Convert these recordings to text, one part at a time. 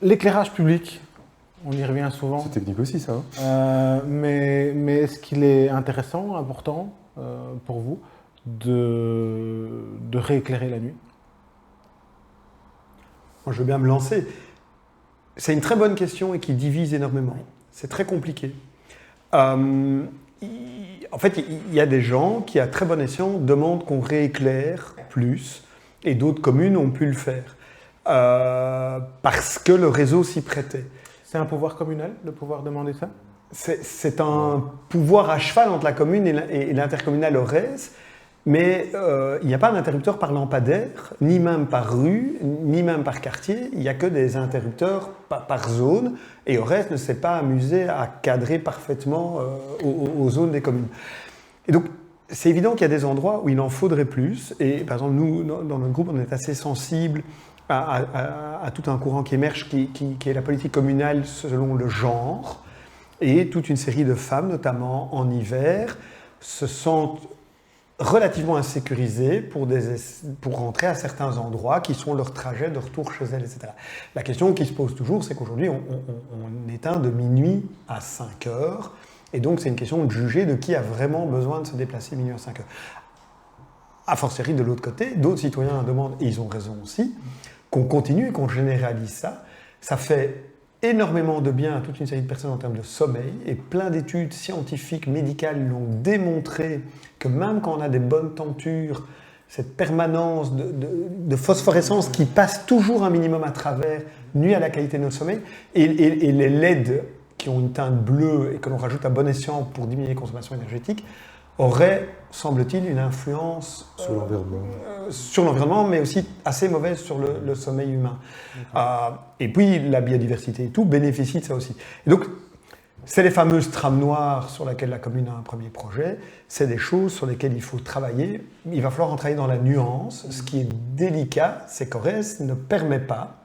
l'éclairage public, on y revient souvent. C'est technique aussi, ça. Hein. Mais est-ce qu'il est intéressant, important pour vous de rééclairer la nuit? Moi, je veux bien me lancer. C'est une très bonne question et qui divise énormément. C'est très compliqué. En fait, il y a des gens qui, à très bon escient, demandent qu'on rééclaire plus, et d'autres communes ont pu le faire. Parce que le réseau s'y prêtait. C'est un pouvoir communal de pouvoir demander ça? C'est un pouvoir à cheval entre la commune et l'intercommunal Aurès, mais il n'y a pas d'interrupteur par lampadaire, ni même par rue, ni même par quartier. Il n'y a que des interrupteurs par zone, et Aurès ne s'est pas amusé à cadrer parfaitement aux zones des communes. Et donc, c'est évident qu'il y a des endroits où il en faudrait plus, et par exemple, nous, dans notre groupe, on est assez sensibles à tout un courant qui émerge, qui est la politique communale selon le genre, et toute une série de femmes, notamment en hiver, se sentent relativement insécurisées pour rentrer à certains endroits qui sont leur trajet de retour chez elles, etc. La question qui se pose toujours, c'est qu'aujourd'hui, on éteint de minuit à 5 heures, et donc c'est une question de juger de qui a vraiment besoin de se déplacer minuit à 5 heures. A fortiori, de l'autre côté, d'autres citoyens demandent, et ils ont raison aussi, qu'on continue et qu'on généralise ça. Ça fait énormément de bien à toute une série de personnes en termes de sommeil, et plein d'études scientifiques, médicales l'ont démontré que même quand on a des bonnes tentures, cette permanence de phosphorescence qui passe toujours un minimum à travers nuit à la qualité de notre sommeil, et les LED qui ont une teinte bleue et que l'on rajoute à bon escient pour diminuer les consommations énergétiques, aurait, semble-t-il, une influence sur l'environnement, mais aussi assez mauvaise sur le sommeil humain. Et puis, la biodiversité et tout bénéficie de ça aussi. Et donc, c'est les fameuses trames noires sur lesquelles la commune a un premier projet. C'est des choses sur lesquelles il faut travailler. Il va falloir en travailler dans la nuance. Ce qui est délicat, c'est qu'Aurès ne permet pas,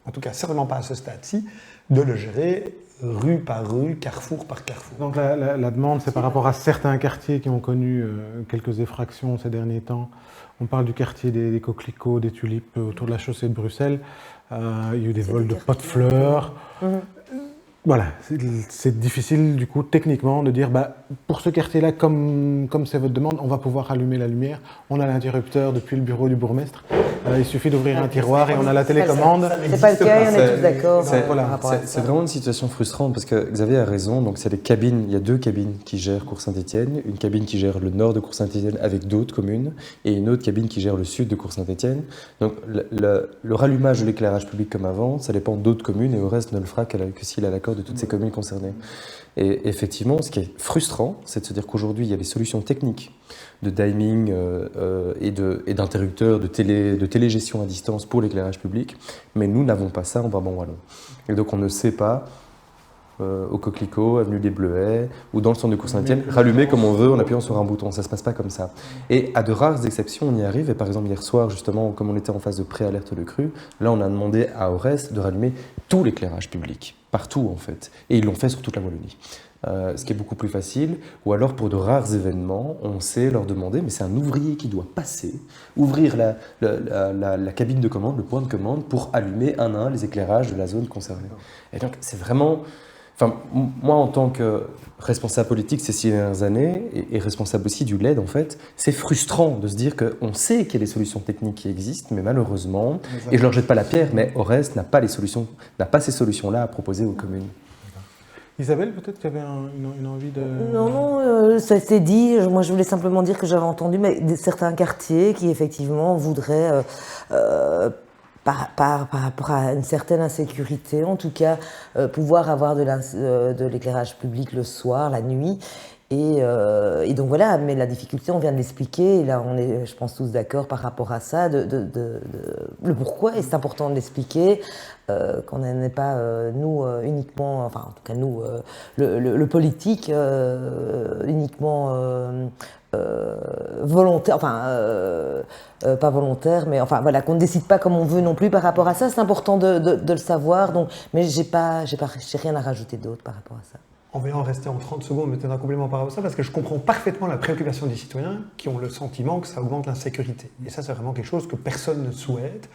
en tout cas certainement pas à ce stade-ci, de le gérer rue par rue, carrefour par carrefour. Donc la demande, c'est par rapport à certains quartiers qui ont connu quelques effractions ces derniers temps. On parle du quartier des coquelicots, des tulipes autour de la chaussée de Bruxelles. Il y a eu des vols de pots de fleurs. Voilà, c'est difficile du coup techniquement de dire pour ce quartier-là, comme c'est votre demande, on va pouvoir allumer la lumière. On a l'interrupteur depuis le bureau du bourgmestre. Il suffit d'ouvrir un tiroir et on a la télécommande. C'est pas le cas, on est tous d'accord. C'est vraiment une situation frustrante parce que Xavier a raison. Donc c'est les cabines. Il y a 2 cabines qui gèrent Cours-Saint-Étienne, une cabine qui gère le nord de Cours-Saint-Étienne avec d'autres communes et une autre cabine qui gère le sud de Cours-Saint-Étienne. Donc le rallumage de l'éclairage public comme avant, ça dépend d'autres communes et au reste ne le fera que s'il a l'accord de toutes ces communes concernées. Et effectivement, ce qui est frustrant, c'est de se dire qu'aujourd'hui, il y a des solutions techniques de diming et d'interrupteurs, de télégestion à distance pour l'éclairage public, mais nous n'avons pas ça en Brabant-Wallon. Et donc on ne sait pas, au Coquelicot, avenue des Bleuets, ou dans le centre de Cours-Saint-Étienne, rallumer comme on veut en appuyant sur un bouton. Ça ne se passe pas comme ça. Et à de rares exceptions, on y arrive. Et par exemple, hier soir, justement, comme on était en phase de préalerte de crue, là, on a demandé à Aurès de rallumer tout l'éclairage public, partout en fait. Et ils l'ont fait sur toute la Wallonie. Ce qui est beaucoup plus facile. Ou alors, pour de rares événements, on sait leur demander, mais c'est un ouvrier qui doit passer, ouvrir la cabine de commande, le point de commande, pour allumer un à un les éclairages de la zone concernée. Et donc, c'est vraiment... Enfin, moi, en tant que responsable politique ces 6 dernières années, et responsable aussi du LED, en fait, c'est frustrant de se dire qu'on sait qu'il y a des solutions techniques qui existent, mais malheureusement, et je ne leur jette pas la pierre, mais Aurès n'a pas ces solutions-là à proposer aux communes. Isabelle, peut-être qu'il y avait une envie de... Non, ça s'est dit. Moi, je voulais simplement dire que j'avais entendu certains quartiers qui, effectivement, voudraient... par rapport à une certaine insécurité, en tout cas, pouvoir avoir de l'éclairage public le soir, la nuit. Et donc voilà, mais la difficulté, on vient de l'expliquer, et là on est, je pense, tous d'accord par rapport à ça, le pourquoi, et c'est important de l'expliquer, qu'on n'est pas, nous, uniquement, enfin en tout cas nous, le politique, uniquement volontaire, enfin, pas volontaire, mais enfin voilà, qu'on ne décide pas comme on veut non plus par rapport à ça, c'est important de le savoir, donc, mais j'ai rien à rajouter d'autre par rapport à ça. On va en rester en 30 secondes, mais peut-être un complément par rapport à ça, parce que je comprends parfaitement la préoccupation des citoyens qui ont le sentiment que ça augmente l'insécurité. Et ça, c'est vraiment quelque chose que personne ne souhaite.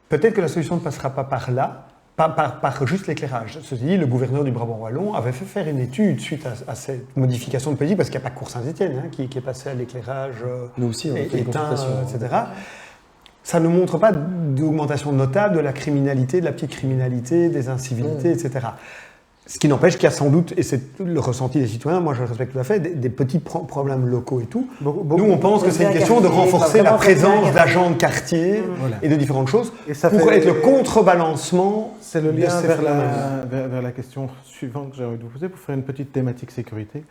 Peut-être que la solution ne passera pas par là, par juste l'éclairage. Ceci dit, le gouverneur du Brabant wallon avait fait faire une étude suite à cette modification de politique, parce qu'il n'y a pas que Cour-Saint-Étienne qui est passé à l'éclairage Nous aussi, on a fait une éteint, consultation. etc. Ça ne montre pas d'augmentation notable de la criminalité, de la petite criminalité, des incivilités, etc. Ce qui n'empêche qu'il y a sans doute, et c'est le ressenti des citoyens, moi je le respecte tout à fait, des petits problèmes locaux et tout. Nous, on pense que c'est une question de renforcer la présence d'agents de quartier et de différentes choses Et ça pour fait- être le contrebalancement. C'est le de lien ces vers phénomènes. vers la question suivante que j'ai envie de vous poser pour faire une petite thématique sécurité.